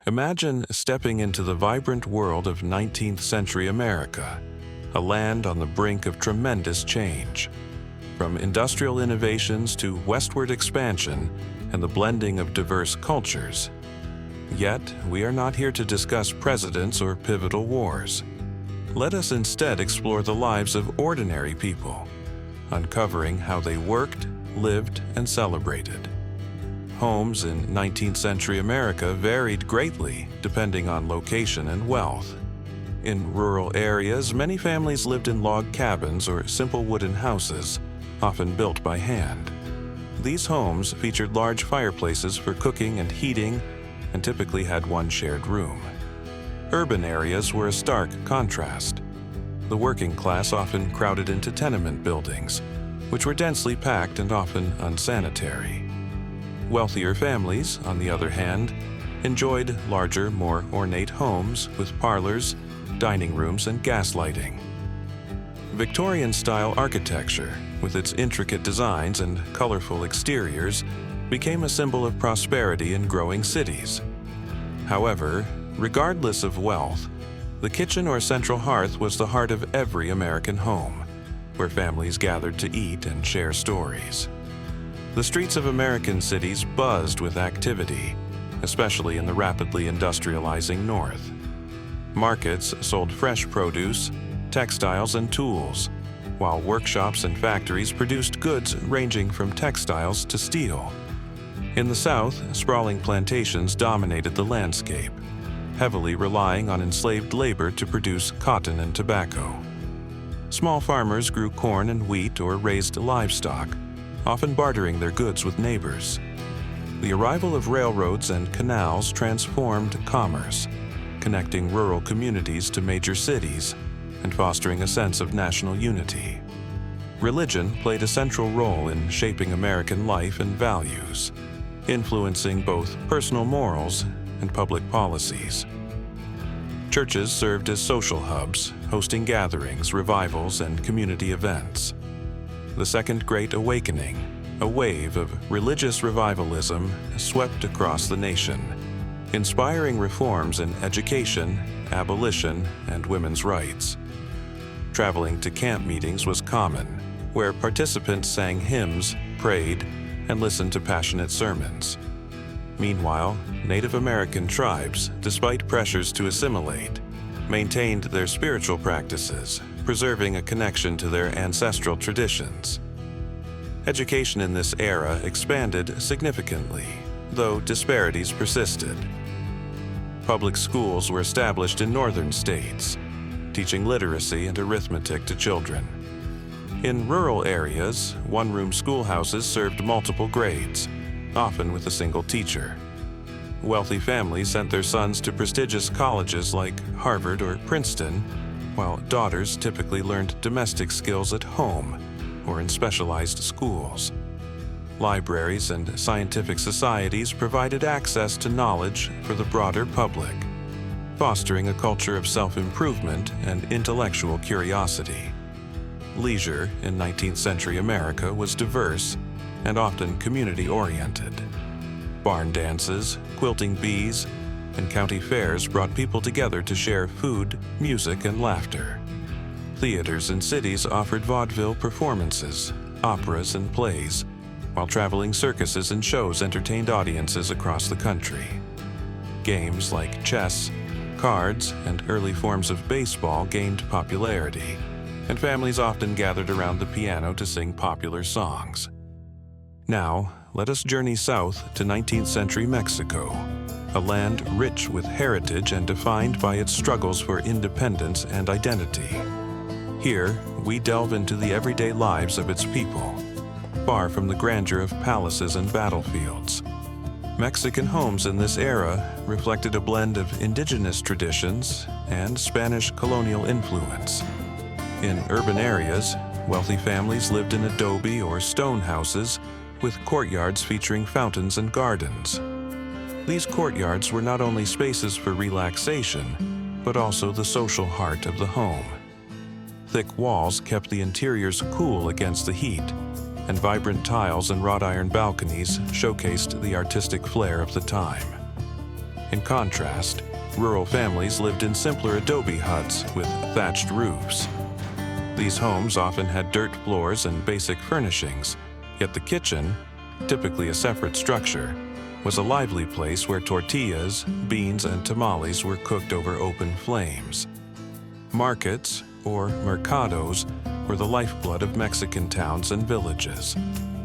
Imagine stepping into the vibrant world of 19th century America, a land on the brink of tremendous change. From industrial innovations to westward expansion and the blending of diverse cultures. Yet, we are not here to discuss presidents or pivotal wars. Let us instead explore the lives of ordinary people, uncovering how they worked, lived, and celebrated. Homes in 19th century America varied greatly depending on location and wealth. In rural areas, many families lived in log cabins or simple wooden houses, often built by hand. These homes featured large fireplaces for cooking and heating, and typically had one shared room. Urban areas were a stark contrast. The working class often crowded into tenement buildings, which were densely packed and often unsanitary. Wealthier families, on the other hand, enjoyed larger, more ornate homes with parlors, dining rooms, and gas lighting. Victorian-style architecture, with its intricate designs and colorful exteriors, became a symbol of prosperity in growing cities. However, regardless of wealth, the kitchen or central hearth was the heart of every American home, where families gathered to eat and share stories. The streets of American cities buzzed with activity, especially in the rapidly industrializing North. Markets sold fresh produce, textiles, and tools, while workshops and factories produced goods ranging from textiles to steel. In the South, sprawling plantations dominated the landscape, heavily relying on enslaved labor to produce cotton and tobacco. Small farmers grew corn and wheat or raised livestock, often bartering their goods with neighbors. The arrival of railroads and canals transformed commerce, connecting rural communities to major cities and fostering a sense of national unity. Religion played a central role in shaping American life and values, influencing both personal morals and public policies. Churches served as social hubs, hosting gatherings, revivals, and community events. The Second Great Awakening, a wave of religious revivalism, swept across the nation, inspiring reforms in education, abolition, and women's rights. Traveling to camp meetings was common, where participants sang hymns, prayed, and listened to passionate sermons. Meanwhile, Native American tribes, despite pressures to assimilate, maintained their spiritual practices, preserving a connection to their ancestral traditions. Education in this era expanded significantly, though disparities persisted. Public schools were established in northern states, teaching literacy and arithmetic to children. In rural areas, one-room schoolhouses served multiple grades, often with a single teacher. Wealthy families sent their sons to prestigious colleges like Harvard or Princeton, while daughters typically learned domestic skills at home or in specialized schools. Libraries and scientific societies provided access to knowledge for the broader public, fostering a culture of self-improvement and intellectual curiosity. Leisure in 19th century America was diverse and often community-oriented. Barn dances, quilting bees, and county fairs brought people together to share food, music, and laughter. Theaters in cities offered vaudeville performances, operas, and plays, while traveling circuses and shows entertained audiences across the country. Games like chess, cards, and early forms of baseball gained popularity, and families often gathered around the piano to sing popular songs. Now, let us journey south to 19th century Mexico, a land rich with heritage and defined by its struggles for independence and identity. Here, we delve into the everyday lives of its people, far from the grandeur of palaces and battlefields. Mexican homes in this era reflected a blend of indigenous traditions and Spanish colonial influence. In urban areas, wealthy families lived in adobe or stone houses with courtyards featuring fountains and gardens. These courtyards were not only spaces for relaxation, but also the social heart of the home. Thick walls kept the interiors cool against the heat, and vibrant tiles and wrought iron balconies showcased the artistic flair of the time. In contrast, rural families lived in simpler adobe huts with thatched roofs. These homes often had dirt floors and basic furnishings, yet the kitchen, typically a separate structure, was a lively place where tortillas, beans, and tamales were cooked over open flames. Markets, or mercados, were the lifeblood of Mexican towns and villages.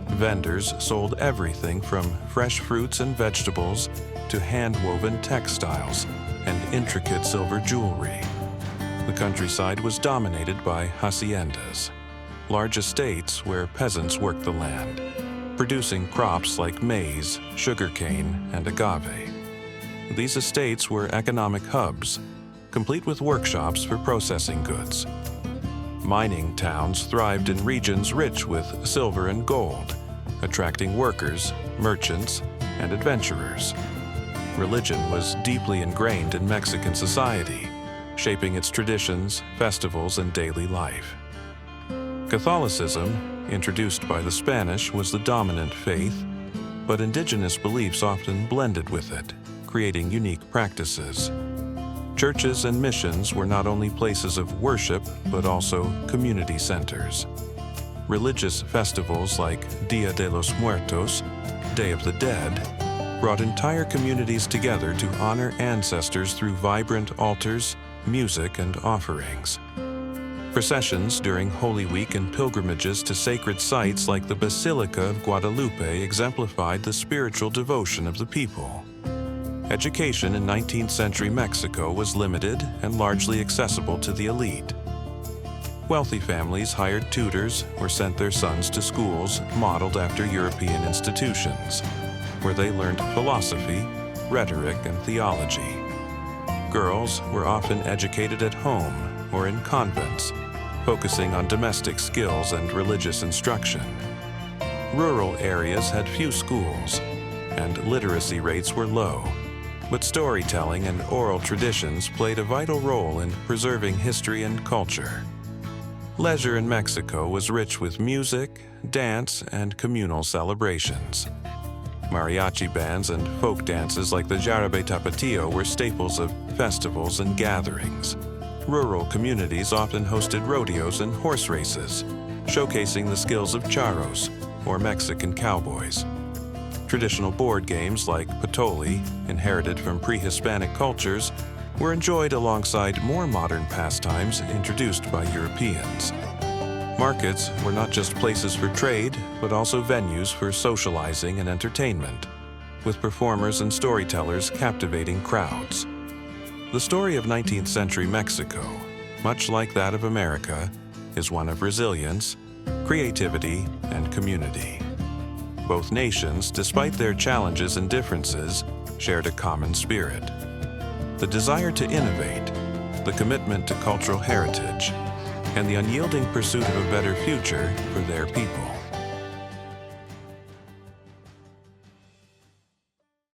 Vendors sold everything from fresh fruits and vegetables to hand-woven textiles and intricate silver jewelry. The countryside was dominated by haciendas, large estates where peasants worked the land, producing crops like maize, sugarcane, and agave. These estates were economic hubs, complete with workshops for processing goods. Mining towns thrived in regions rich with silver and gold, attracting workers, merchants, and adventurers. Religion was deeply ingrained in Mexican society, shaping its traditions, festivals, and daily life. Catholicism, introduced by the Spanish, was the dominant faith, but indigenous beliefs often blended with it, creating unique practices. Churches and missions were not only places of worship, but also community centers. Religious festivals like Dia de los Muertos, Day of the Dead, brought entire communities together to honor ancestors through vibrant altars, music, and offerings. Processions during Holy Week and pilgrimages to sacred sites like the Basilica of Guadalupe exemplified the spiritual devotion of the people. Education in 19th century Mexico was limited and largely accessible to the elite. Wealthy families hired tutors or sent their sons to schools modeled after European institutions, where they learned philosophy, rhetoric, and theology. Girls were often educated at home or in convents, focusing on domestic skills and religious instruction. Rural areas had few schools, and literacy rates were low, but storytelling and oral traditions played a vital role in preserving history and culture. Leisure in Mexico was rich with music, dance, and communal celebrations. Mariachi bands and folk dances like the Jarabe Tapatio were staples of festivals and gatherings. Rural communities often hosted rodeos and horse races, showcasing the skills of charros, or Mexican cowboys. Traditional board games like Patoli, inherited from pre-Hispanic cultures, were enjoyed alongside more modern pastimes introduced by Europeans. Markets were not just places for trade, but also venues for socializing and entertainment, with performers and storytellers captivating crowds. The story of 19th century Mexico, much like that of America, is one of resilience, creativity, and community. Both nations, despite their challenges and differences, shared a common spirit: the desire to innovate, the commitment to cultural heritage, and the unyielding pursuit of a better future for their people.